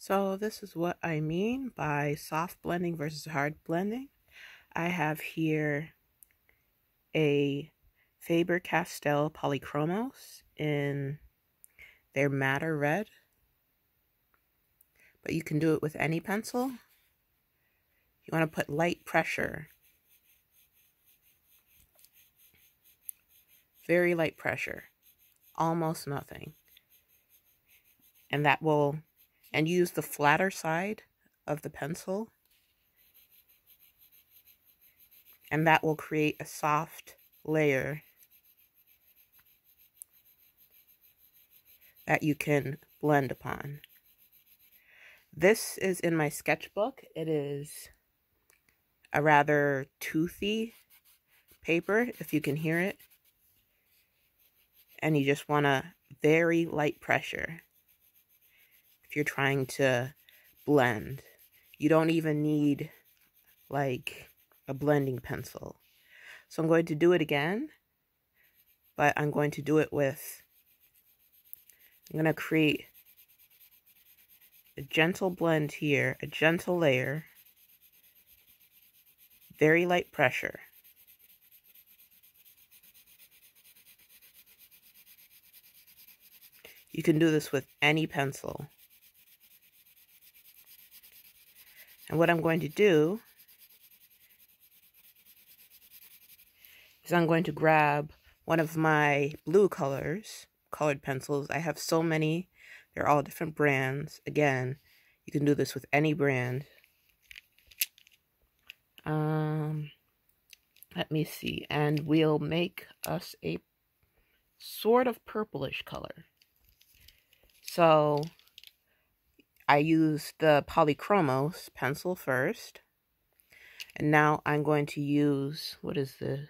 So this is what I mean by soft blending versus hard blending. I have here a Faber-Castell Polychromos in their madder red, but you can do it with any pencil. You want to put light pressure, very light pressure, almost nothing, and use the flatter side of the pencil, and that will create a soft layer that you can blend upon. This is in my sketchbook. It is a rather toothy paper, if you can hear it. And you just want a very light pressure if you're trying to blend. You don't even need like a blending pencil. So I'm going to do it again, but I'm going to do it with, I'm going to create a gentle blend here, a gentle layer, very light pressure. You can do this with any pencil. And what I'm going to do is I'm going to grab one of my blue colored pencils. I have so many. They're all different brands. Again, you can do this with any brand. Let me see. And we'll make us a sort of purplish color. So I used the Polychromos pencil first. And now I'm going to use, what is this?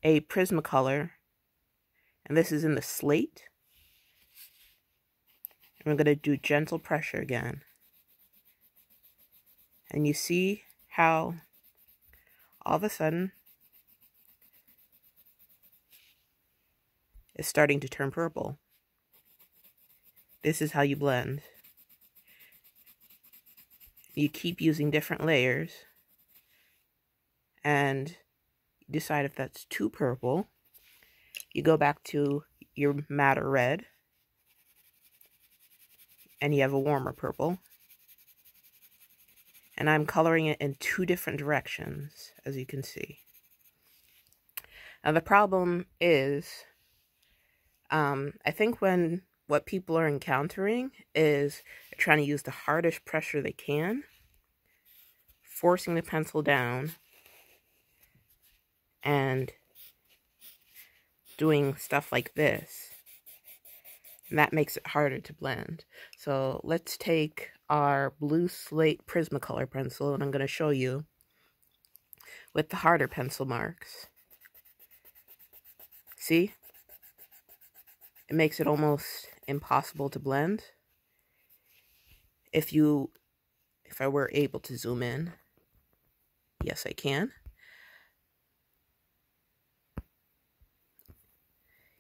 A Prismacolor. And this is in the slate. And we're going to do gentle pressure again. And you see how all of a sudden it's starting to turn purple. This is how you blend. You keep using different layers and decide if that's too purple. You go back to your madder red and you have a warmer purple. And I'm coloring it in two different directions, as you can see. Now the problem is, I think what people are encountering is they're trying to use the hardest pressure they can, forcing the pencil down, and doing stuff like this. And that makes it harder to blend. So let's take our blue slate Prismacolor pencil, and I'm going to show you with the harder pencil marks. See? It makes it almost impossible to blend. If I were able to zoom in, yes, I can.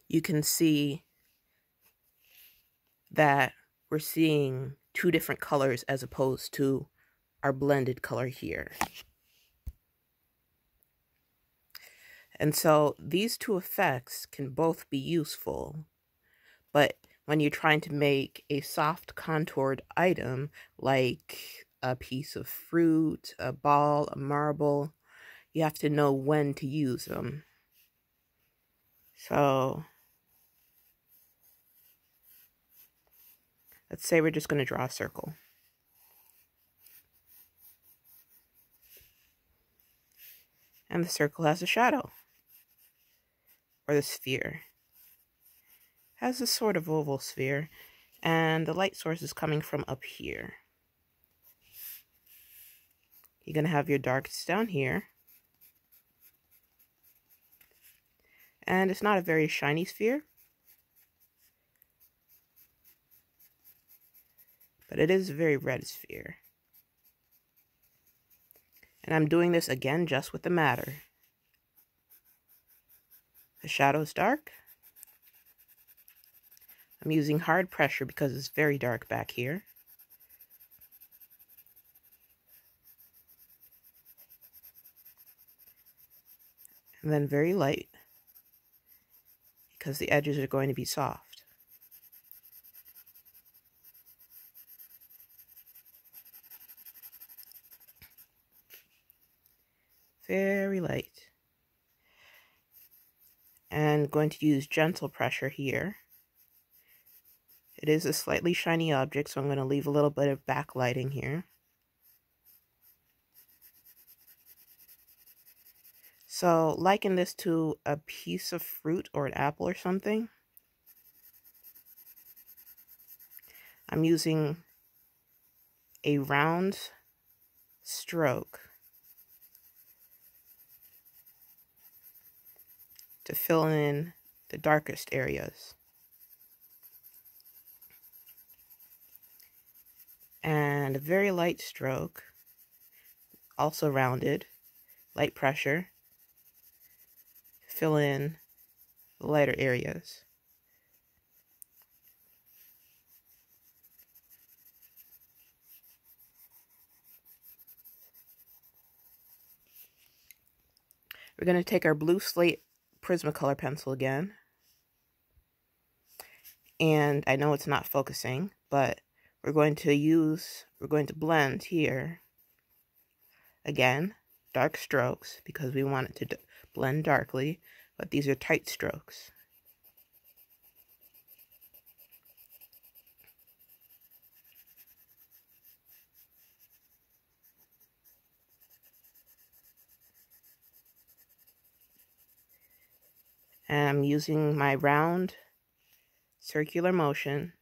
You can see that we're seeing two different colors as opposed to our blended color here. And so these two effects can both be useful, but when you're trying to make a soft contoured item like a piece of fruit, a ball, a marble, you have to know when to use them. So let's say we're just going to draw a circle. And the circle has a shadow, or the sphere. It has a sort of oval sphere, and the light source is coming from up here. You're going to have your darks down here. And it's not a very shiny sphere, but it is a very red sphere. And I'm doing this again just with the madder. The shadow is dark. I'm using hard pressure because it's very dark back here. and then very light because the edges are going to be soft. Very light. And going to use gentle pressure here. It is a slightly shiny object, so I'm going to leave a little bit of backlighting here. So liken this to a piece of fruit or an apple or something. I'm using a round stroke to fill in the darkest areas. And a very light stroke, also rounded, light pressure, to fill in the lighter areas. We're going to take our blue slate Prismacolor pencil again. And I know it's not focusing, but we're going to blend here. Again, dark strokes, because we want it to blend darkly, but these are tight strokes. And I'm using my round circular motion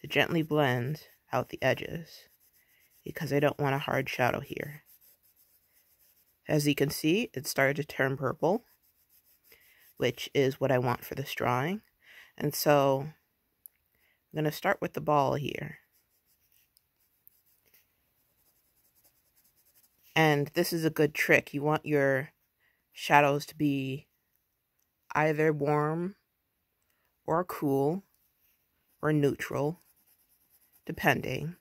to gently blend out the edges because I don't want a hard shadow here. As you can see, it started to turn purple, which is what I want for this drawing. And so I'm going to start with the ball here. And this is a good trick. You want your shadows to be either warm or cool or neutral, depending.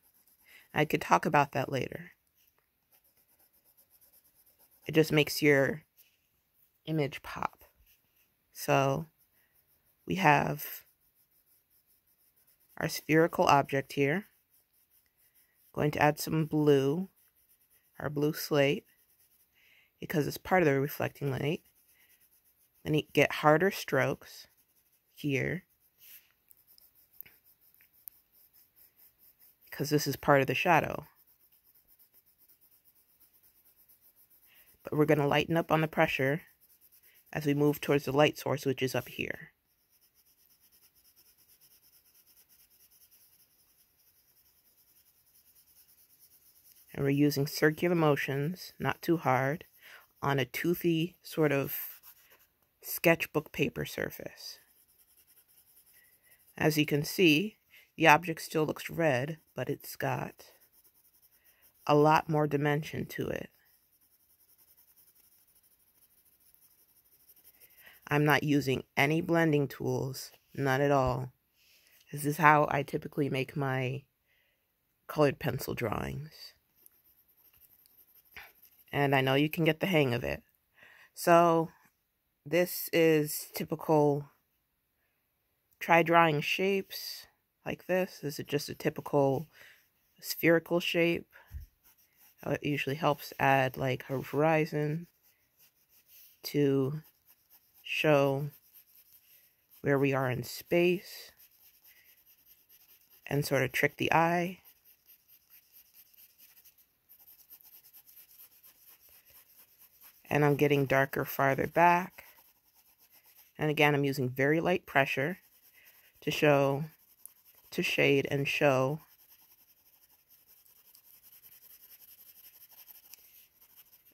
I could talk about that later. It just makes your image pop. So we have our spherical object here. Going to add some blue, our blue slate, because it's part of the reflecting light. Then you get harder strokes here, because this is part of the shadow. But we're going to lighten up on the pressure as we move towards the light source, which is up here. And we're using circular motions, not too hard, on a toothy sort of sketchbook paper surface. As you can see, the object still looks red, but it's got a lot more dimension to it. I'm not using any blending tools, none at all. This is how I typically make my colored pencil drawings. And I know you can get the hang of it. So this is typical. Try drawing shapes like this. This is just a typical spherical shape. It usually helps add like a horizon to show where we are in space and sort of trick the eye. And I'm getting darker farther back. And again, I'm using very light pressure to shade and show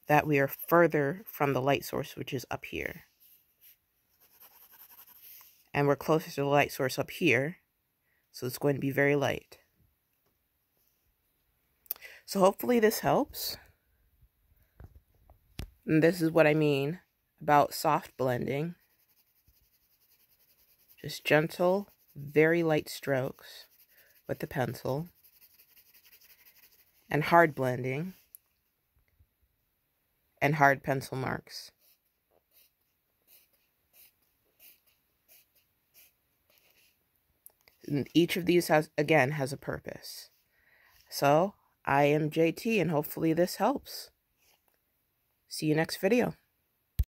that we are further from the light source, which is up here. And we're closer to the light source up here, so it's going to be very light. So hopefully this helps. And this is what I mean about soft blending. Just gentle, very light strokes with the pencil. And hard blending and hard pencil marks. each of these has a purpose. So I am JT, and hopefully this helps. See you next video.